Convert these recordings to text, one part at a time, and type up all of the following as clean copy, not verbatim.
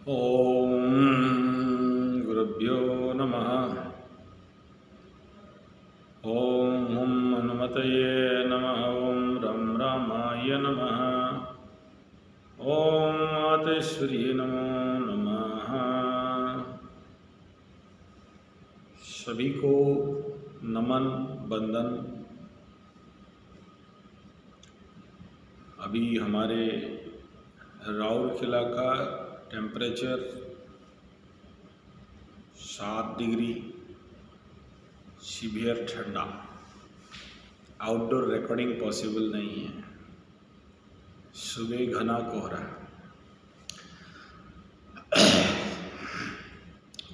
ओम गुरुभ्यो नमः। ओम हुम हनुमतये नमः। ओम रं रामाय नमः। ओम मातेश्वरी नमो नमः। सभी को नमन बंदन। अभी हमारे राउरकेला का टेम्परेचर 7 डिग्री, सीवियर ठंडा। आउटडोर रिकॉर्डिंग पॉसिबल नहीं है। सुबह घना कोहरा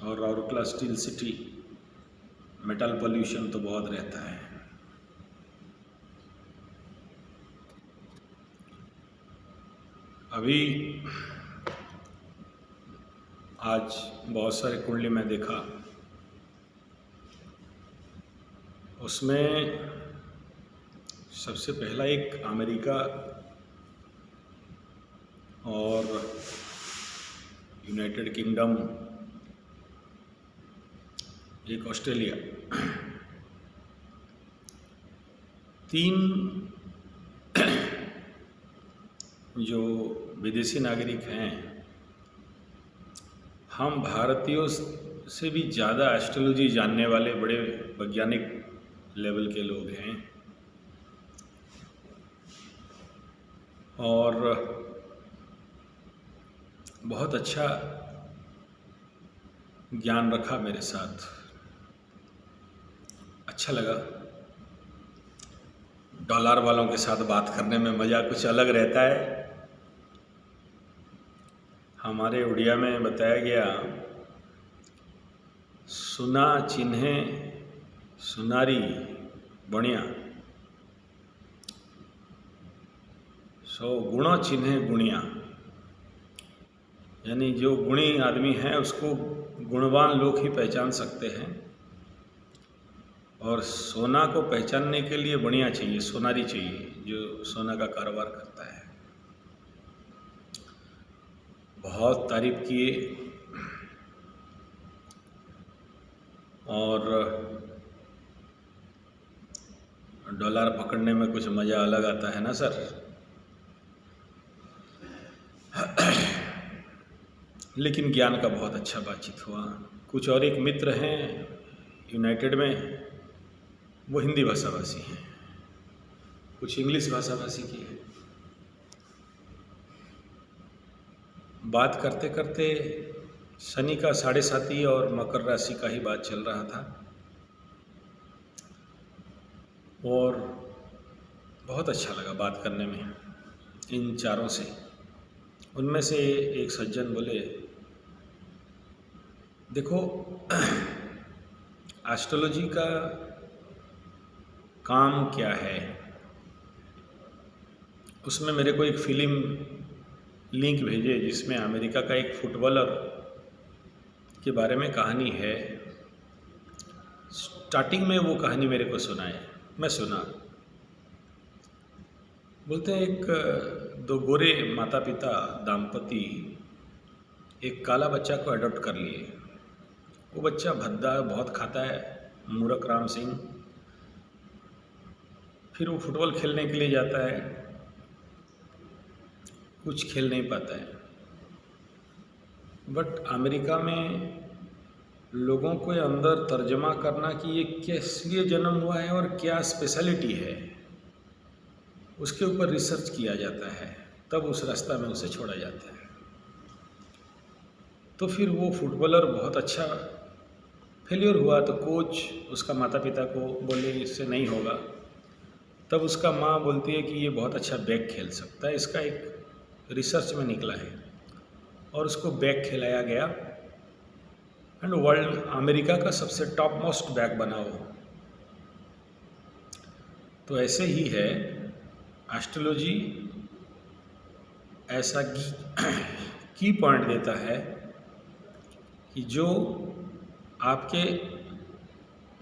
और Rourkela steel city, metal pollution तो बहुत रहता है। अभी आज बहुत सारे कुंडली में देखा, उसमें सबसे पहला एक अमेरिका और यूनाइटेड किंगडम, एक ऑस्ट्रेलिया, 3 जो विदेशी नागरिक हैं। हम भारतीयों से भी ज़्यादा एस्ट्रोलॉजी जानने वाले बड़े वैज्ञानिक लेवल के लोग हैं और बहुत अच्छा ज्ञान रखा मेरे साथ। अच्छा लगा। डॉलर वालों के साथ बात करने में मज़ा कुछ अलग रहता है। हमारे उड़िया में बताया गया, सुना चिन्हे सुनारी बणिया, सो गुणा चिन्हे गुणिया। यानी जो गुणी आदमी है उसको गुणवान लोग ही पहचान सकते हैं, और सोना को पहचानने के लिए बढ़िया चाहिए, सोनारी चाहिए, जो सोना का कारोबार करता है। बहुत तारीफ किए और डॉलर पकड़ने में कुछ मज़ा अलग आता है ना सर। लेकिन ज्ञान का बहुत अच्छा बातचीत हुआ। कुछ और एक मित्र हैं यूनाइटेड में, वो हिंदी भाषाभाषी हैं, कुछ इंग्लिश भाषाभाषी की है। बात करते करते शनि का 7.5 और मकर राशि का ही बात चल रहा था, और बहुत अच्छा लगा बात करने में इन चारों से। उनमें से एक सज्जन बोले, देखो एस्ट्रोलॉजी का काम क्या है। उसमें मेरे को एक फिल्म लिंक भेजे जिसमें अमेरिका का एक फुटबॉलर के बारे में कहानी है। स्टार्टिंग में वो कहानी मेरे को सुनाए, मैं सुना। बोलते हैं एक 2 गोरे माता पिता दंपति एक काला बच्चा को अडॉप्ट कर लिए। वो बच्चा भद्दा बहुत खाता है, मूर्ख राम सिंह। फिर वो फुटबॉल खेलने के लिए जाता है, कुछ खेल नहीं पाता है। बट अमेरिका में लोगों को अंदर तर्जमा करना कि ये किस लिए जन्म हुआ है और क्या स्पेशलिटी है, उसके ऊपर रिसर्च किया जाता है, तब उस रास्ता में उसे छोड़ा जाता है। तो फिर वो फुटबॉलर बहुत अच्छा फेलियर हुआ, तो कोच उसका माता पिता को बोले इससे नहीं होगा। तब उसका माँ बोलती है कि ये बहुत अच्छा बैग खेल सकता है, इसका एक रिसर्च में निकला है, और उसको बैग खिलाया गया एंड वर्ल्ड अमेरिका का सबसे टॉप मोस्ट बैग बना वो। तो ऐसे ही है एस्ट्रोलॉजी, ऐसा की पॉइंट देता है कि जो आपके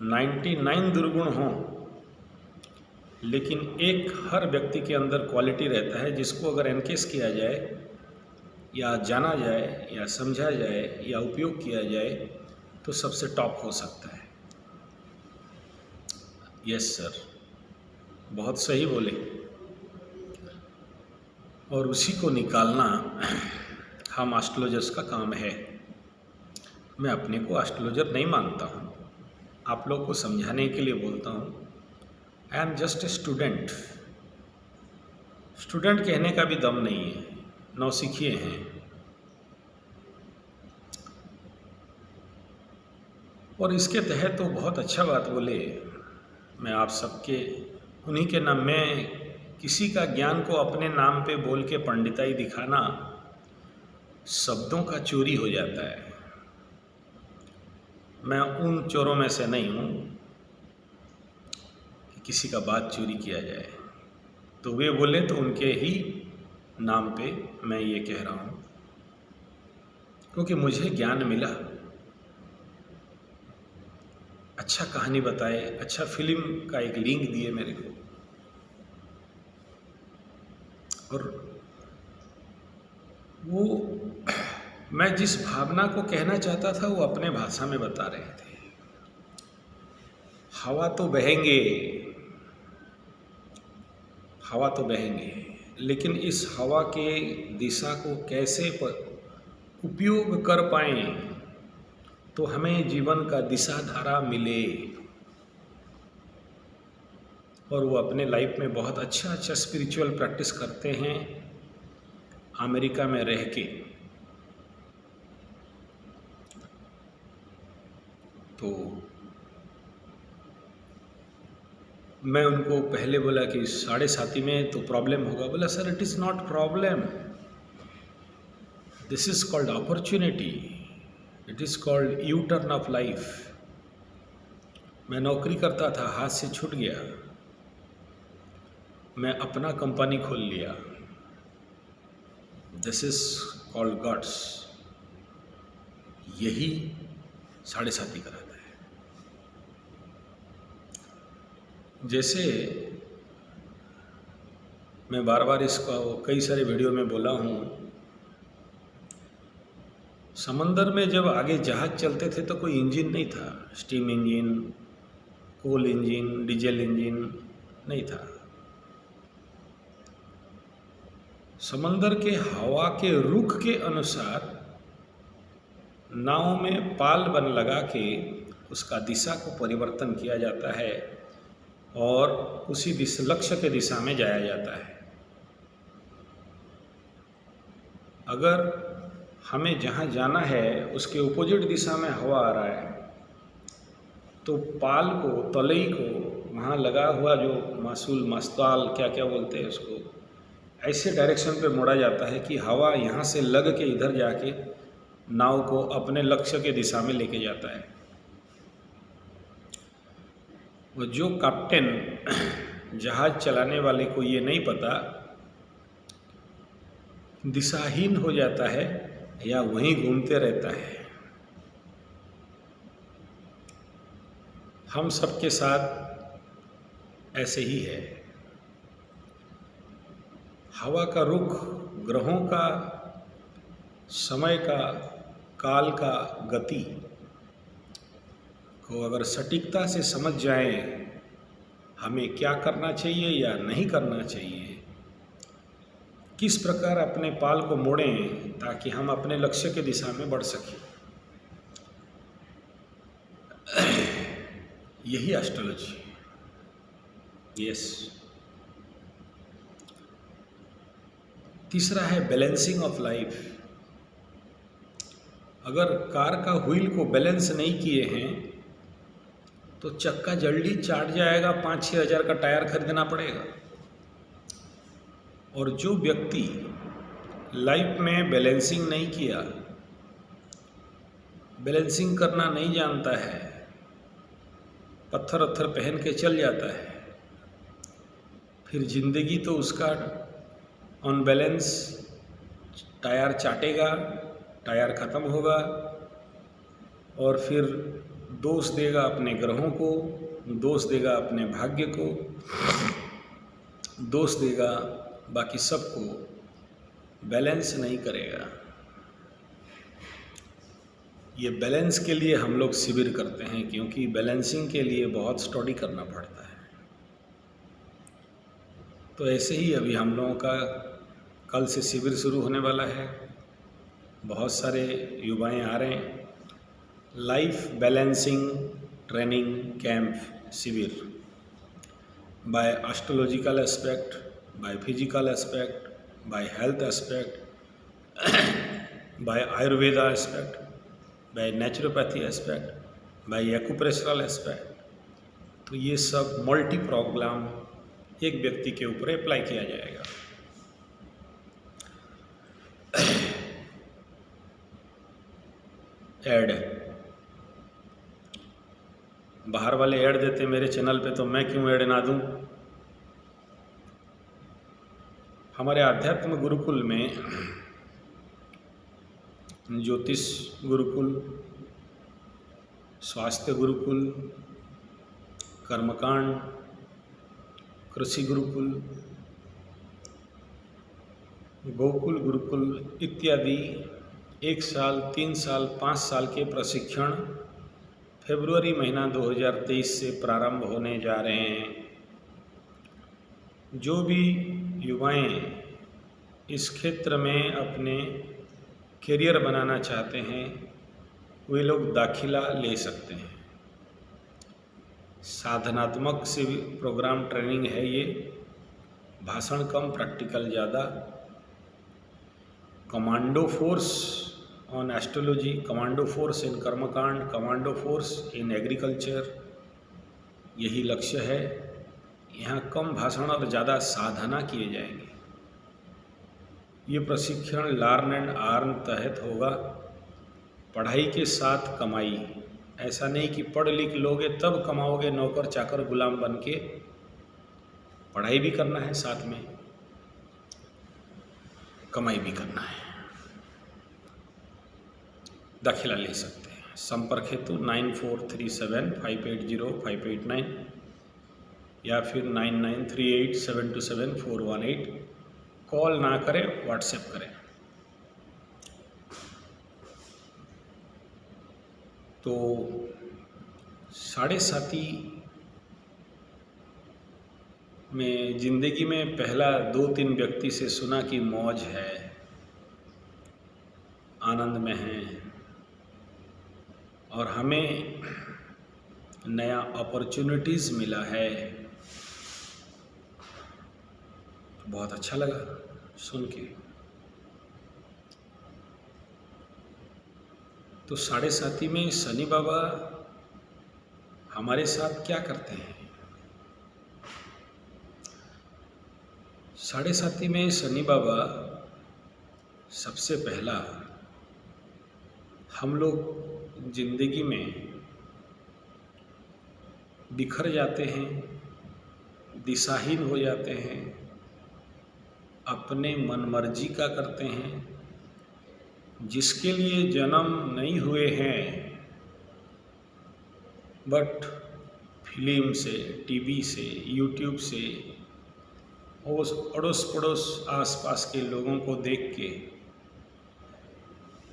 99 दुर्गुण हों, लेकिन एक हर व्यक्ति के अंदर क्वालिटी रहता है जिसको अगर एनकेस किया जाए या जाना जाए या समझा जाए या उपयोग किया जाए तो सबसे टॉप हो सकता है। यस सर, बहुत सही बोले। और उसी को निकालना हम एस्ट्रोलॉजर्स का काम है। मैं अपने को एस्ट्रोलॉजर नहीं मानता हूँ, आप लोग को समझाने के लिए बोलता हूँ। I am just a student. Student कहने का भी दम नहीं है, नौसिखिए हैं। और इसके तहत तो बहुत अच्छा बात बोले। मैं आप सबके उन्हीं के नाम में किसी का ज्ञान को अपने नाम पे बोल के पंडिताई दिखाना शब्दों का चोरी हो जाता है। मैं उन चोरों में से नहीं हूँ कि किसी का बात चोरी किया जाए। तो वे बोले तो उनके ही नाम पे मैं ये कह रहा हूँ, क्योंकि मुझे ज्ञान मिला। अच्छा कहानी बताए, अच्छा फिल्म का एक लिंक दिए मेरे को, और वो मैं जिस भावना को कहना चाहता था वो अपने भाषा में बता रहे थे। हवा तो बहेंगे, हवा तो बहेंगे, लेकिन इस हवा के दिशा को कैसे उपयोग कर पाएं तो हमें जीवन का दिशा धारा मिले। और वो अपने लाइफ में बहुत अच्छा स्पिरिचुअल प्रैक्टिस करते हैं अमेरिका में रह के। तो मैं उनको पहले बोला कि 7:30 में तो प्रॉब्लम होगा। बोला sir it is not problem, this is called opportunity, it is called U turn off life. मैं नौकरी करता था, हाथ से छूट गया, मैं अपना कंपनी खोल लिया। This is called gods. यही 7:30 कराता है। जैसे मैं बार बार इसको कई सारे वीडियो में बोला हूँ, समंदर में जब आगे जहाज चलते थे तो कोई इंजन नहीं था, स्टीम इंजन, कोल इंजन, डीजल इंजन नहीं था। समंदर के हवा के रुख के अनुसार नाव में पाल बन लगा के उसका दिशा को परिवर्तन किया जाता है और उसी लक्ष्य के दिशा में जाया जाता है। अगर हमें जहाँ जाना है उसके अपोजिट दिशा में हवा आ रहा है तो पाल को, तलई को, वहाँ लगा हुआ जो मस्ताल क्या क्या बोलते हैं उसको, ऐसे डायरेक्शन पे मोड़ा जाता है कि हवा यहाँ से लग के इधर जाके नाव को अपने लक्ष्य के दिशा में लेके जाता है। वो जो कैप्टन जहाज चलाने वाले को ये नहीं पता, दिशाहीन हो जाता है या वहीं घूमते रहता है। हम सबके साथ ऐसे ही है। हवा का रुख, ग्रहों का, समय का, काल का, गति को अगर सटीकता से समझ जाएं, हमें क्या करना चाहिए या नहीं करना चाहिए, किस प्रकार अपने पाल को मोड़ें ताकि हम अपने लक्ष्य के दिशा में बढ़ सकें, यही एस्ट्रोलॉजी। यस। तीसरा है बैलेंसिंग ऑफ लाइफ। अगर कार का व्हील को बैलेंस नहीं किए हैं तो चक्का जल्दी चाट जाएगा, 5-6 हज़ार का टायर खरीदना पड़ेगा। और जो व्यक्ति लाइफ में बैलेंसिंग नहीं किया, बैलेंसिंग करना नहीं जानता है, पत्थर वत्थर पहन के चल जाता है, फिर जिंदगी तो उसका अनबैलेंस, टायर चाटेगा, टायर ख़त्म होगा और फिर दोष देगा अपने ग्रहों को, दोष देगा अपने भाग्य को, दोष देगा बाकी सबको, बैलेंस नहीं करेगा। ये बैलेंस के लिए हम लोग शिविर करते हैं, क्योंकि बैलेंसिंग के लिए बहुत स्टडी करना पड़ता है। तो ऐसे ही अभी हम लोगों का कल से शिविर शुरू होने वाला है। बहुत सारे युवाएं आ रहे हैं। लाइफ बैलेंसिंग ट्रेनिंग कैंप शिविर, by astrological aspect, by physical aspect, by health aspect, by Ayurveda aspect, by naturopathy aspect, by acupressural aspect. तो ये सब मल्टी प्रोग्राम एक व्यक्ति के ऊपर अप्लाई किया जाएगा। ऐड बाहर वाले ऐड देते मेरे चैनल पे, तो मैं क्यों ऐड ना दूं। हमारे आध्यात्म गुरुकुल में ज्योतिष गुरुकुल, स्वास्थ्य गुरुकुल, कर्मकांड, कृषि गुरुकुल, गोकुल गुरुकुल इत्यादि 1 साल, 3 साल, 5 साल के प्रशिक्षण फरवरी महीना 2023 से प्रारंभ होने जा रहे हैं। जो भी युवाएं इस क्षेत्र में अपने करियर बनाना चाहते हैं, वे लोग दाखिला ले सकते हैं। साधनात्मक से प्रोग्राम ट्रेनिंग है ये, भाषण कम प्रैक्टिकल ज़्यादा। Commando force on astrology, commando force in कर्मकांड, कमांडो फोर्स इन एग्रीकल्चर, यही लक्ष्य है। यहाँ कम भाषण और ज़्यादा साधना किए जाएंगे। ये प्रशिक्षण लर्न एंड अर्न तहत होगा। पढ़ाई के साथ कमाई, ऐसा नहीं कि पढ़ लिख लोगे तब कमाओगे, नौकर चाकर गुलाम बन के। पढ़ाई भी करना है, साथ में कमाई भी करना है। दाखिला ले सकते हैं। संपर्क हेतु 9437580589 या फिर 9938727418। कॉल ना करें, व्हाट्सएप करें। तो 7.5 में ज़िंदगी में पहला 2-3 व्यक्ति से सुना कि मौज है, आनंद में है और हमें नया अपॉर्चुनिटीज़ मिला है। बहुत अच्छा लगा सुन के। तो 7.5 में शनि बाबा हमारे साथ क्या करते हैं। 7.5 में शनि बाबा सबसे पहला, हम लोग जिंदगी में बिखर जाते हैं, दिशाहीन हो जाते हैं, अपने मनमर्जी का करते हैं। जिसके लिए जन्म नहीं हुए हैं, बट फिल्म से, टीवी से, यूट्यूब से, उस अड़ोस पड़ोस आसपास के लोगों को देख के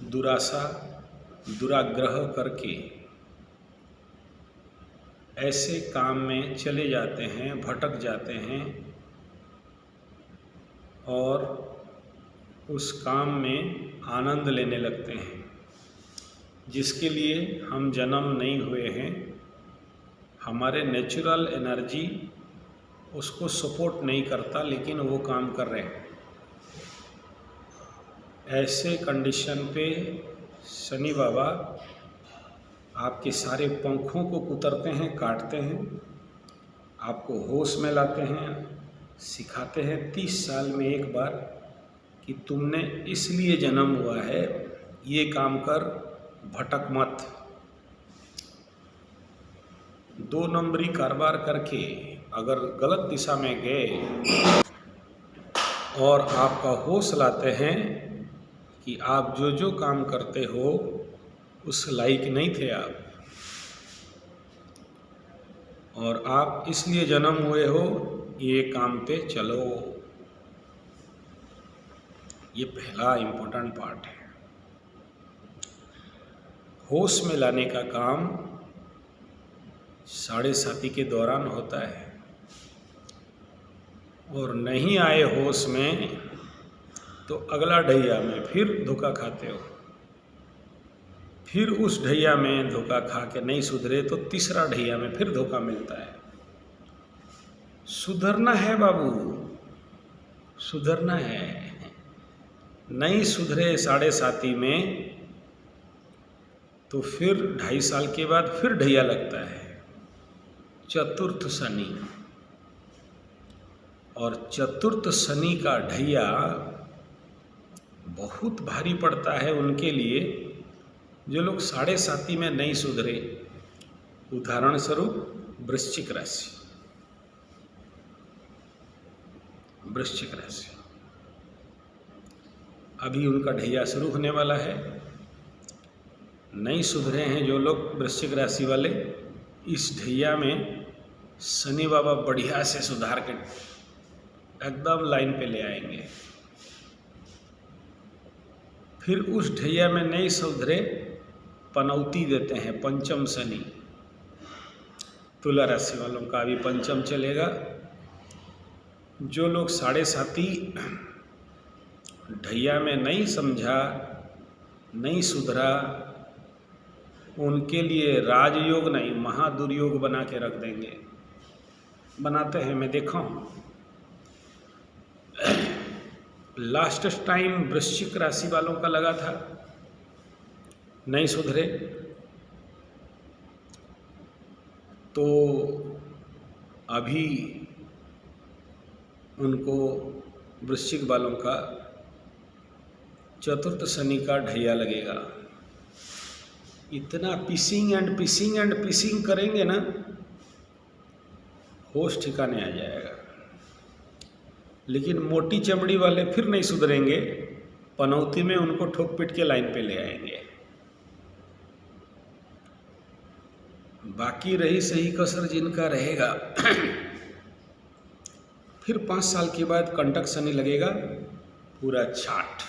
दुराशा, दुराग्रह करके ऐसे काम में चले जाते हैं, भटक जाते हैं और उस काम में आनंद लेने लगते हैं। जिसके लिए हम जन्म नहीं हुए हैं, हमारे नेचुरल एनर्जी उसको सपोर्ट नहीं करता, लेकिन वो काम कर रहे हैं। ऐसे कंडीशन पे शनि बाबा आपके सारे पंखों को कुतरते हैं, काटते हैं, आपको होश में लाते हैं, सिखाते हैं 30 साल में एक बार कि तुमने इसलिए जन्म हुआ है, ये काम कर, भटक मत। 2 नंबरी कारोबार करके अगर गलत दिशा में गए और आपका होश लाते हैं कि आप जो जो काम करते हो उस लायक नहीं थे आप, और आप इसलिए जन्म हुए हो, ये काम पे चलो। ये पहला इम्पोर्टेंट पार्ट है। होश में लाने का काम साढ़े साती के दौरान होता है, और नहीं आए होश में तो अगला ढैया में फिर धोखा खाते हो, फिर उस ढैया में धोखा खा के नहीं सुधरे तो तीसरा ढैया में फिर धोखा मिलता है। सुधरना है बाबू, सुधरना है। नहीं सुधरे साढ़े साती में तो फिर 2.5 साल के बाद फिर ढैया लगता है, चतुर्थ शनि। और चतुर्थ शनि का ढैया बहुत भारी पड़ता है उनके लिए जो लोग साढ़े साती में नहीं सुधरे। उदाहरण स्वरूप वृश्चिक राशि, वृश्चिक राशि अभी उनका ढैया शुरू होने वाला है। नहीं सुधरे हैं जो लोग वृश्चिक राशि वाले, इस ढैया में शनि बाबा बढ़िया से सुधार के एकदम लाइन पे ले आएंगे। फिर उस ढैया में नहीं सुधरे, पनौती देते हैं, पंचम शनि। तुला राशि वालों का अभी पंचम चलेगा। जो लोग साढ़े साती ढैया में नहीं समझा, नहीं सुधरा, उनके लिए राजयोग नहीं महादुर्योग बना के रख देंगे। बनाते हैं, मैं देखा हूँ। लास्ट टाइम वृश्चिक राशि वालों का लगा था, नहीं सुधरे तो अभी उनको वृश्चिक वालों का चतुर्थ शनि का ढैया लगेगा। इतना pissing and pissing and pissing करेंगे ना, होश ठिकाने आ जाएगा। लेकिन मोटी चमड़ी वाले फिर नहीं सुधरेंगे, पनौती में उनको ठोक पीट के लाइन पे ले आएंगे। बाकी रही सही कसर जिनका रहेगा फिर 5 साल के बाद कंटक शनि लगेगा, पूरा छाट,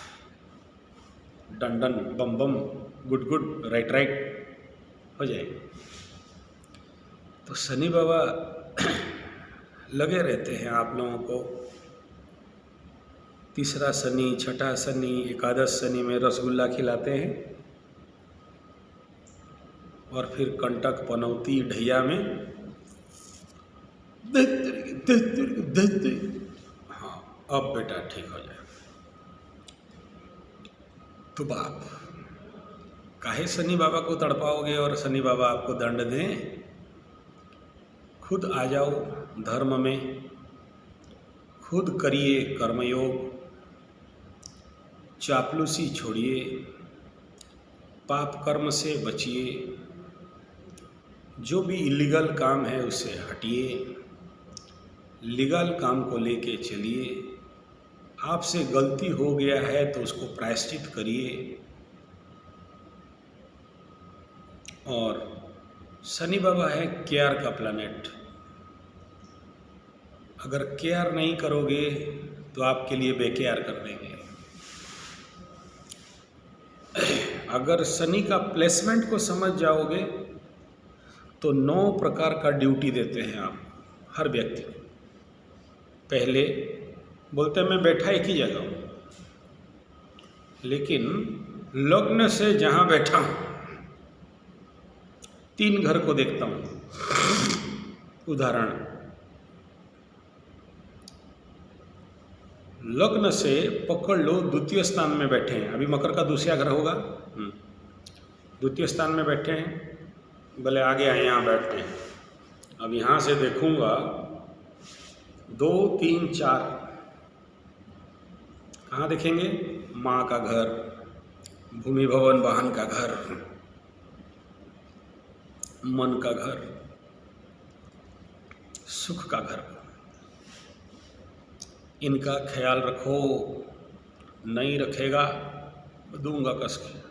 डंडन बम बम गुड गुड राइट राइट हो जाएगा। तो शनि बाबा लगे रहते हैं आप लोगों को। तीसरा शनि, छठा शनि, एकादश शनि में रसगुल्ला खिलाते हैं, और फिर कंटक पनौती ढैया में हाँ अब बेटा ठीक हो जाए। तो बाप काहे शनि बाबा को तड़पाओगे और शनि बाबा आपको दंड दें? खुद आ जाओ धर्म में, खुद करिए कर्मयोग, चापलूसी छोड़िए, पाप कर्म से बचिए, जो भी इलीगल काम है उससे हटिए, लीगल काम को लेके चलिए। आपसे गलती हो गया है तो उसको प्रायश्चित करिए। और शनि बाबा है केयर का प्लैनेट, अगर केयर नहीं करोगे तो आपके लिए बेकेयर कर देंगे। अगर शनि का प्लेसमेंट को समझ जाओगे तो 9 प्रकार का ड्यूटी देते हैं आप हर व्यक्ति को। पहले बोलते हैं मैं बैठा एक ही जगह हूँ, लेकिन लग्न से जहाँ बैठा हूँ 3 घर को देखता हूँ। उदाहरण, लग्न से पकड़ लो, द्वितीय स्थान में बैठे हैं, अभी मकर का दूसरा घर होगा, द्वितीय स्थान में बैठे हैं, भले आगे आए यहाँ बैठते हैं। अब यहाँ से देखूंगा 2, 3, 4, कहाँ देखेंगे? माँ का घर, भूमि भवन वाहन का घर, मन का घर, सुख का घर। इनका ख्याल रखो, नहीं रखेगा दूंगा कस के।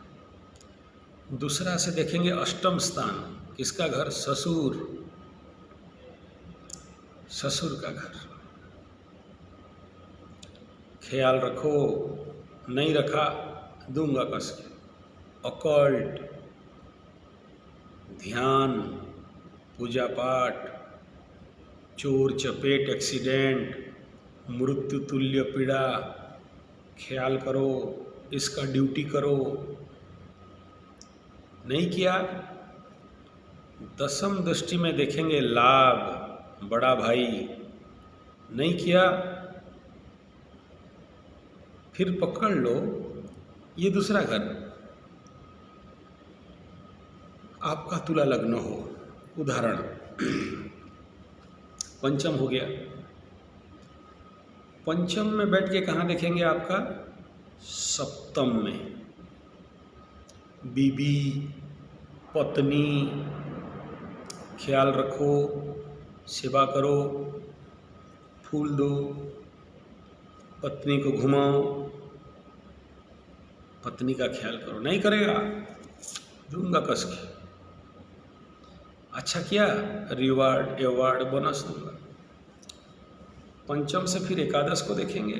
दूसरा से देखेंगे अष्टम स्थान, किसका घर? ससुर, ससुर का घर, ख्याल रखो, नहीं रखा दूंगा कस के। ऑकल्ट, ध्यान, पूजा पाठ, चोर चपेट एक्सीडेंट, मृत्यु तुल्य पीड़ा, ख्याल करो, इसका ड्यूटी करो, नहीं किया। दसम दृष्टि में देखेंगे लाभ, बड़ा भाई, नहीं किया। फिर पकड़ लो ये दूसरा घर, आपका तुला लग्न हो, उदाहरण पंचम हो गया। पंचम में बैठ के कहाँ देखेंगे आपका? सप्तम में। बीबी, पत्नी, ख्याल रखो, सेवा करो, फूल दो, पत्नी को घुमाओ, पत्नी का ख्याल करो। नहीं करेगा, दूंगा कस के। अच्छा किया, रिवार्ड, अवार्ड, बोनस दूंगा। पंचम से फिर एकादश को देखेंगे।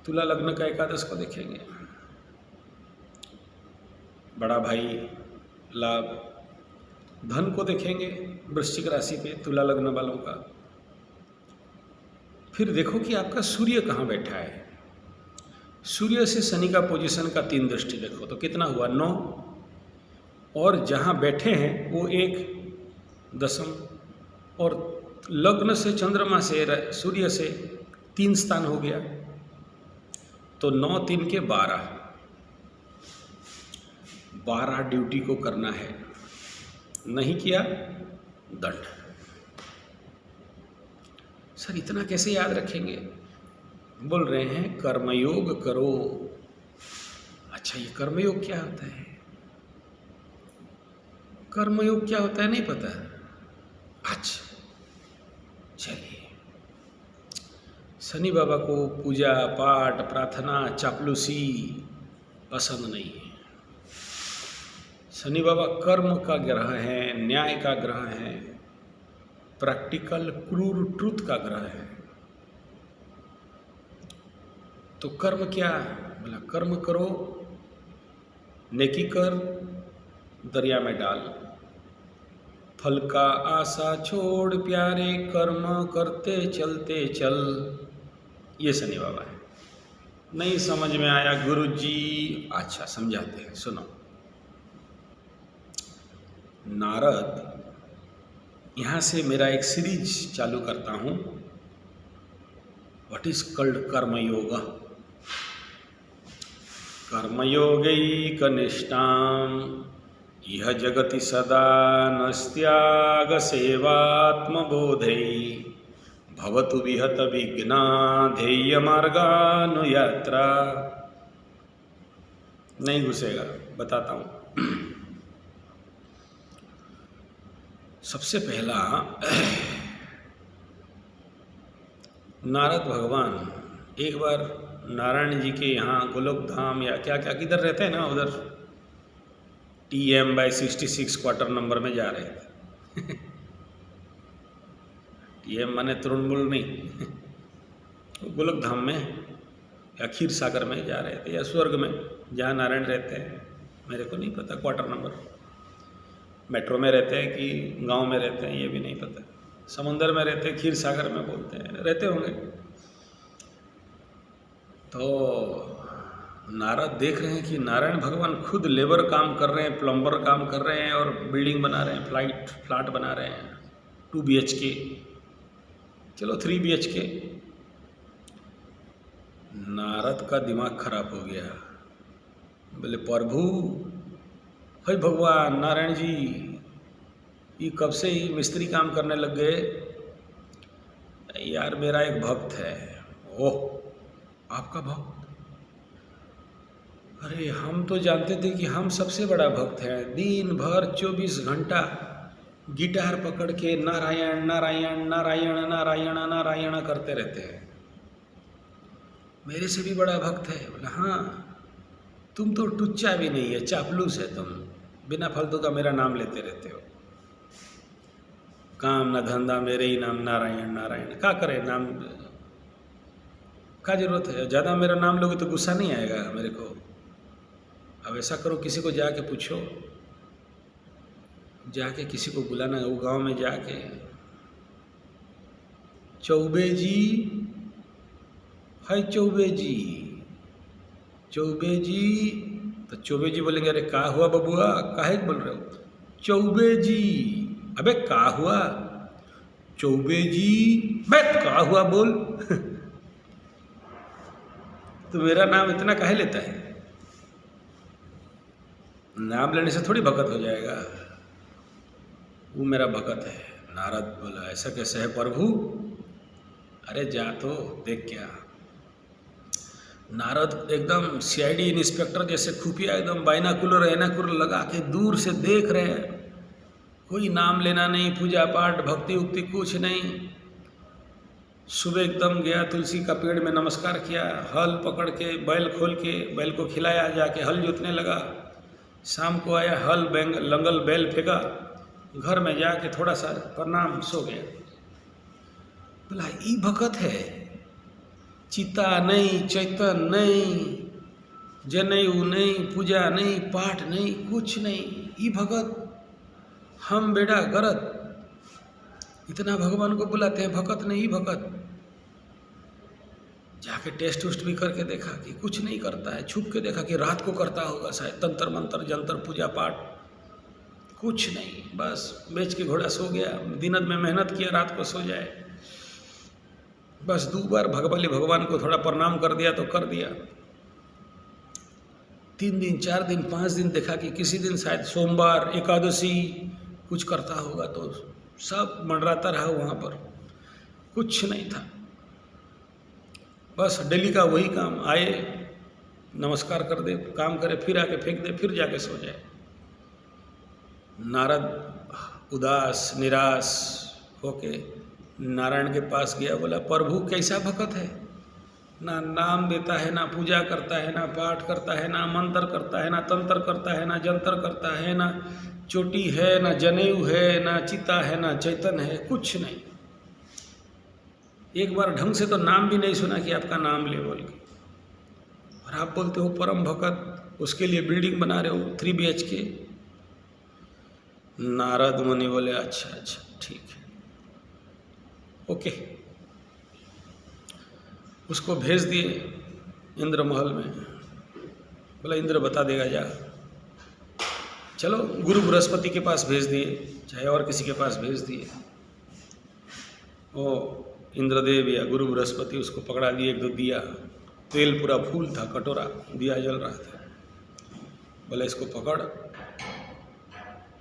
तुला लग्न का एकादश को देखेंगे, बड़ा भाई, लाभ। धन को देखेंगे वृश्चिक राशि पे, तुला लग्न वालों का। फिर देखो कि आपका सूर्य कहाँ बैठा है। सूर्य से शनि का पोजीशन का 3 दृष्टि देखो तो कितना हुआ? 9। और जहाँ बैठे हैं वो 1 दशम, और लग्न से चंद्रमा से सूर्य से 3 स्थान हो गया, तो 9 3 के 12 ड्यूटी को करना है। नहीं किया, दंड। सर इतना कैसे याद रखेंगे? बोल रहे हैं कर्मयोग करो। अच्छा, ये कर्मयोग क्या होता है? कर्मयोग क्या होता है नहीं पता? अच्छा, चलिए। शनि बाबा को पूजा पाठ, प्रार्थना, चापलूसी पसंद नहीं है। शनि बाबा कर्म का ग्रह है, न्याय का ग्रह है, प्रैक्टिकल क्रूर ट्रुथ का ग्रह है। तो कर्म क्या? बोला कर्म करो, नेकी कर, दरिया में डाल, फल का आशा छोड़ प्यारे, कर्म करते चलते चल। ये शनि बाबा है। नहीं समझ में आया गुरुजी? अच्छा समझाते हैं, सुनो। नारद, यहाँ से मेरा एक सीरीज चालू करता हूँ, व्हाट इज कल्ड कर्मयोग। कर्मयोगैकनिष्ठां यह जगति सदा नस्त्याग सेवात्मबोधै भवतु विहत विघ्ना ध्येय मार्गानुयात्रा। नहीं घुसेगा, बताता हूँ। सबसे पहला, नारद भगवान एक बार नारायण जी के यहाँ गोलोक धाम या क्या क्या किधर रहते हैं ना, उधर TM/66 क्वार्टर नंबर में जा रहे थे। TM माने तृणमूल नहीं, गोलोक धाम में या क्षीर सागर में जा रहे थे, या स्वर्ग में जहाँ नारायण रहते हैं, मेरे को नहीं पता क्वार्टर नंबर। मेट्रो में रहते हैं कि गांव में रहते हैं ये भी नहीं पता। समुंदर में रहते हैं, क्षीर सागर में बोलते हैं, रहते होंगे। तो नारद देख रहे हैं कि नारायण भगवान खुद लेबर काम कर रहे हैं, प्लम्बर काम कर रहे हैं, और बिल्डिंग बना रहे हैं, फ्लैट बना रहे हैं, 2 BHK, चलो 3 BHK। नारद का दिमाग खराब हो गया। बोले प्रभु, हे भगवान नारायण जी, ये कब से ही मिस्त्री काम करने लग गए? यार मेरा एक भक्त है। ओह, आपका भक्त? अरे हम तो जानते थे कि हम सबसे बड़ा भक्त हैं। दिन भर 24 घंटा गिटार पकड़ के नारायण नारायण नारायण नारायण नारायण करते रहते हैं। मेरे से भी बड़ा भक्त है? बोला हाँ, तुम तो टुच्चा भी नहीं है, चापलूस है तुम, बिना फालतू का मेरा नाम लेते रहते हो। काम न धंधा, मेरे ही नाम नारायण नारायण। क्या करे, नाम का जरूरत है? ज़्यादा मेरा नाम लोगे तो गुस्सा नहीं आएगा मेरे को? अब ऐसा करो, किसी को जाके पूछो, जाके किसी को बुलाना, वो गांव में जाके, चौबे जी, हाय चौबे जी, चौबे जी। तो चौबे जी बोलेंगे, अरे का हुआ बबुआ, काहे बोल रहे हो? चौबे जी। अबे का हुआ? चौबे जी। बे का हुआ बोल। तो मेरा नाम इतना काहे लेता है? नाम लेने से थोड़ी भगत हो जाएगा। वो मेरा भगत है। नारद बोला, ऐसा कैसे है प्रभु? अरे जा तो देख क्या। नारद एकदम सीआईडी इंस्पेक्टर जैसे खुफिया एकदम बाइनाकुलर एनाकुलर लगा के दूर से देख रहे हैं। कोई नाम लेना नहीं, पूजा पाठ भक्ति उक्ति कुछ नहीं। सुबह एकदम गया, तुलसी का पेड़ में नमस्कार किया, हल पकड़ के बैल खोल के बैल को खिलाया, जाके हल जोतने लगा। शाम को आया, हल लंगल बैल फेंका, घर में जाके थोड़ा सा प्रणाम, सो गया। बोला ई भगत है, चिता नहीं, चैतन नहीं, जनेऊ नहीं, पूजा नहीं, पाठ नहीं, कुछ नहीं, ई भगत हम बेड़ा गरत। इतना भगवान को बुलाते हैं, भगत नहीं, ई भगत। जाके टेस्ट उस्ट भी करके देखा कि कुछ नहीं करता है। छुप के देखा कि रात को करता होगा शायद, तंत्र मंत्र जंतर पूजा पाठ, कुछ नहीं, बस बेच के घोड़ा सो गया। दिन में मेहनत किया, रात को सो जाए। बस 2 बार भगवान को थोड़ा प्रणाम कर दिया तो कर दिया। 3 दिन 4 दिन 5 दिन देखा कि किसी दिन शायद सोमवार एकादशी कुछ करता होगा, तो सब मंडराता रहा वहाँ पर, कुछ नहीं था। बस डेली का वही काम, आए नमस्कार कर दे, काम करे, फिर आके फेंक दे, फिर जाके सो जाए। नारद उदास निराश होके नारायण के पास गया। बोला, प्रभु कैसा भगत है, ना नाम देता है, ना पूजा करता है, ना पाठ करता है, ना मंत्र करता है, ना तंत्र करता है, ना जंतर करता है, ना चोटी है, ना जनेऊ है, ना चिता है, ना चैतन है, कुछ नहीं। एक बार ढंग से तो नाम भी नहीं सुना कि आपका नाम ले बोल के, और आप बोलते हो परम भगत, उसके लिए बिल्डिंग बना रहे हो 3 BHK। नारद मुनि बोले, अच्छा अच्छा ठीक है, ओके। उसको भेज दिए इंद्र महल में। बोला, इंद्र बता देगा, जा। चलो गुरु बृहस्पति के पास भेज दिए, चाहे और किसी के पास भेज दिए। ओ इंद्रदेव या गुरु बृहस्पति उसको पकड़ा दिए। 1-2 दिया, तेल पूरा फूल था, कटोरा दिया जल रहा था। बोले, इसको पकड़,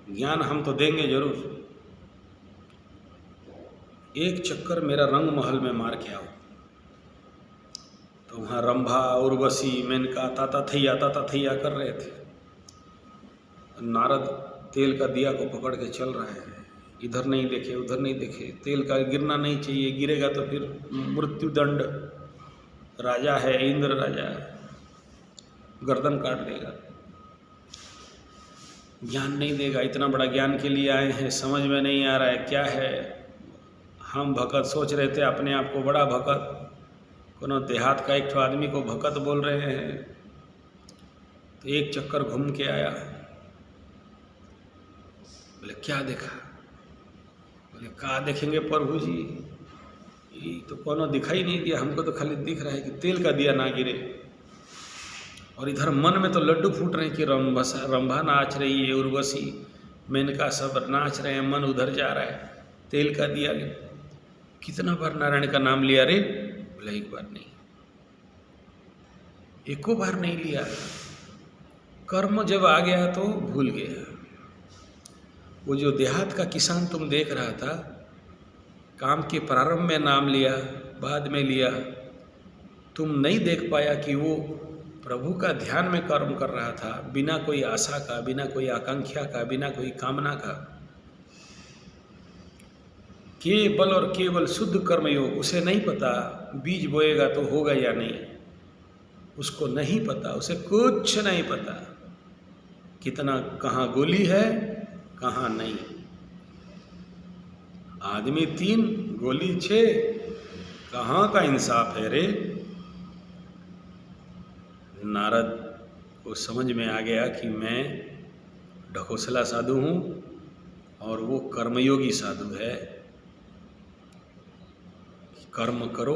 ज्ञान हम तो देंगे जरूर, एक चक्कर मेरा रंग महल में मार के आओ। तो वहाँ रंभा, उर्वशी, मेनका ताता थैया कर रहे थे। नारद तेल का दिया को पकड़ के चल रहा है, इधर नहीं देखे उधर नहीं देखे। तेल का गिरना नहीं चाहिए, गिरेगा तो फिर मृत्युदंड। राजा है, इंद्र राजा है, गर्दन काट देगा, ज्ञान नहीं देगा। इतना बड़ा ज्ञान के लिए आए हैं, समझ में नहीं आ रहा है क्या है। हम भगत सोच रहे थे अपने आप को बड़ा भगत, कोनो देहात का एक आदमी को भगत बोल रहे हैं। तो एक चक्कर घूम के आया। बोले, क्या देखा? बोले, का देखेंगे प्रभु जी, ये तो कोनो दिखाई नहीं दिया हमको, तो खाली दिख रहा है कि तेल का दिया ना गिरे। और इधर मन में तो लड्डू फूट रहे हैं कि रंभा नाच रही है, उर्वशी मेनका सब नाच रहे हैं, मन उधर जा रहा है, तेल का दिया। कितना बार नारायण का नाम लिया रे? बोला, 1 बार नहीं, 1 बार नहीं लिया। कर्म जब आ गया तो भूल गया। वो जो देहात का किसान तुम देख रहा था, काम के प्रारंभ में नाम लिया, बाद में लिया, तुम नहीं देख पाया कि वो प्रभु का ध्यान में कर्म कर रहा था, बिना कोई आशा का, बिना कोई आकांक्षा का, बिना कोई कामना का। केवल और केवल शुद्ध कर्मयोग। उसे नहीं पता बीज बोएगा तो होगा या नहीं, उसको नहीं पता, उसे कुछ नहीं पता कितना कहाँ गोली है कहाँ नहीं। आदमी 3 गोली 6, कहाँ का इंसाफ है रे। नारद को समझ में आ गया कि मैं ढकोसला साधु हूँ और वो कर्मयोगी साधु है। कर्म करो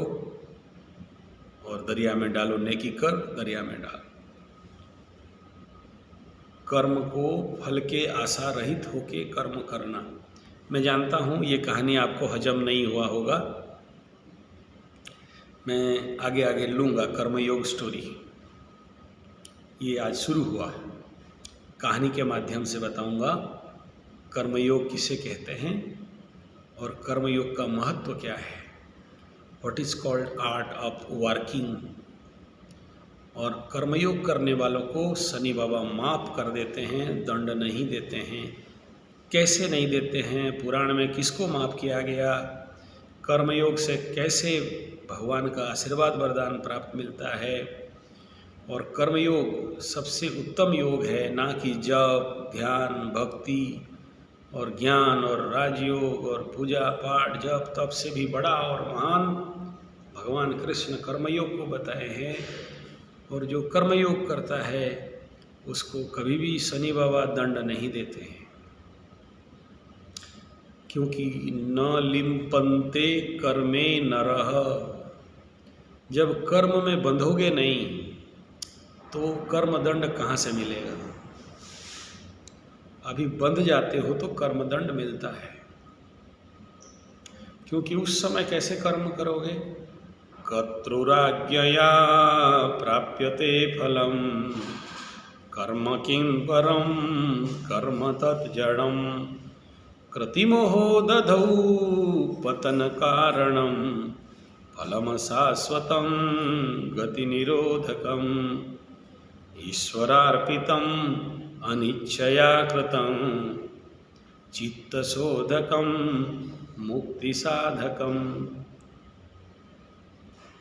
और दरिया में डालो, नेकी कर दरिया में डाल। कर्म को फल के आशा रहित होके कर्म करना। मैं जानता हूँ ये कहानी आपको हजम नहीं हुआ होगा, मैं आगे आगे लूँगा। कर्मयोग स्टोरी ये आज शुरू हुआ है, कहानी के माध्यम से बताऊँगा कर्मयोग किसे कहते हैं और कर्मयोग का महत्व क्या है। What is called art of working. और कर्मयोग करने वालों को शनि बाबा माफ़ कर देते हैं, दंड नहीं देते हैं। कैसे नहीं देते हैं, पुराण में किसको माफ़ किया गया, कर्मयोग से कैसे भगवान का आशीर्वाद वरदान प्राप्त मिलता है। और कर्मयोग सबसे उत्तम योग है, ना कि जप ध्यान भक्ति और ज्ञान और राजयोग और पूजा पाठ जप तप से भी बड़ा और महान भगवान कृष्ण कर्मयोग को बताए हैं। और जो कर्मयोग करता है उसको कभी भी शनि बाबा दंड नहीं देते हैं, क्योंकि न लिम्पन्ते कर्मे नरः। जब कर्म में बंधोगे नहीं तो कर्म दंड कहाँ से मिलेगा। अभी बंध जाते हो तो कर्म दंड मिलता है, क्योंकि उस समय कैसे कर्म करोगे। कर्तृराज्ञया प्राप्यते फलम कर्म किं परम कर्म तत् जड़म कृतिमोहो दधौ पतन कारणम फलम शाश्वतं गति निरोधकम ईश्वरार्पितम अनिच्छया कृतं चित्तशोधकम मुक्ति साधकम।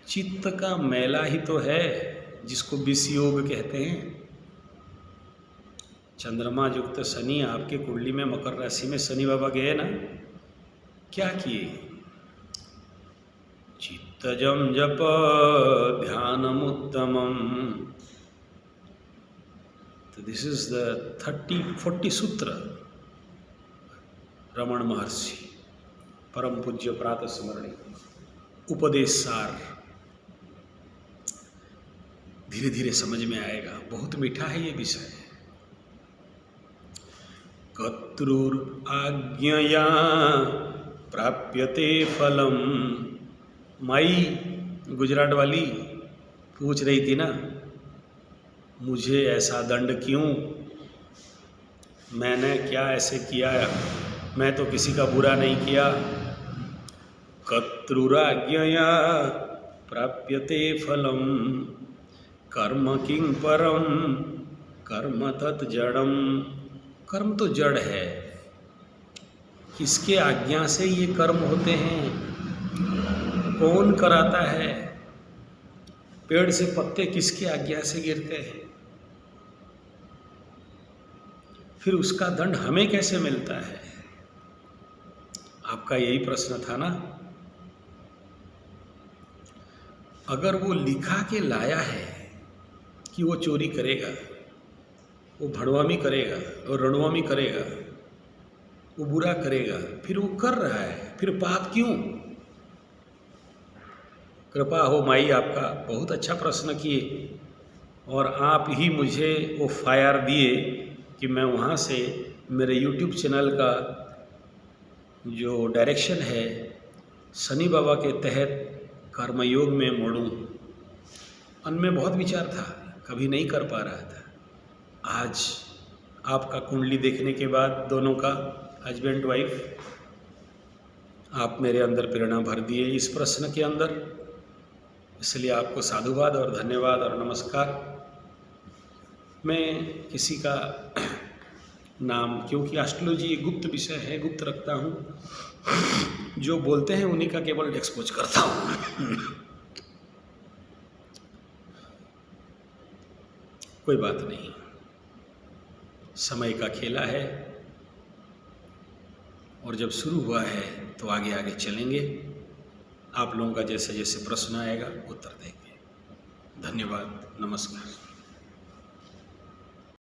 चित्त का मैला ही तो है जिसको विषयोग कहते हैं। चंद्रमा युक्त शनि आपके कुंडली में मकर राशि में शनि बाबा गए ना, क्या किए। चित्तजम जप ध्यानमुत्तमम। तो दिस इज द 40 सूत्र रमण महर्षि परम पूज्य प्रातः स्मरणी उपदेश सार। धीरे धीरे समझ में आएगा, बहुत मीठा है ये विषय। कर्तृर आज्ञया प्राप्यते फलम। माई गुजरात वाली पूछ रही थी ना, मुझे ऐसा दंड क्यों, मैंने क्या ऐसे किया, मैं तो किसी का बुरा नहीं किया। कर्तृराज्ञया प्राप्यते फलम कर्म किं परम कर्म तत् जड़म। कर्म तो जड़ है, किसके आज्ञा से ये कर्म होते हैं, कौन कराता है। पेड़ से पत्ते किसकी आज्ञा से गिरते हैं, फिर उसका दंड हमें कैसे मिलता है। आपका यही प्रश्न था ना। अगर वो लिखा के लाया है कि वो चोरी करेगा, वो भड़वामी करेगा और रणवामी करेगा, वो बुरा करेगा, फिर वो कर रहा है, फिर पाप क्यों। कृपा हो माई, आपका बहुत अच्छा प्रश्न किए और आप ही मुझे वो फायर दिए कि मैं वहाँ से मेरे YouTube चैनल का जो डायरेक्शन है शनि बाबा के तहत कर्मयोग में मोड़ूं। मन में बहुत विचार था, कभी नहीं कर पा रहा था। आज आपका कुंडली देखने के बाद, दोनों का हस्बैंड वाइफ, आप मेरे अंदर प्रेरणा भर दिए इस प्रश्न के अंदर, इसलिए आपको साधुवाद और धन्यवाद और नमस्कार। मैं किसी का नाम, क्योंकि एस्ट्रोलॉजी एक गुप्त विषय है, गुप्त रखता हूँ, जो बोलते हैं उन्हीं का केवल एक्सपोज करता हूँ। कोई बात नहीं, समय का खेला है और जब शुरू हुआ है तो आगे आगे चलेंगे। आप लोगों का जैसे जैसे प्रश्न आएगा उत्तर देंगे। धन्यवाद, नमस्कार।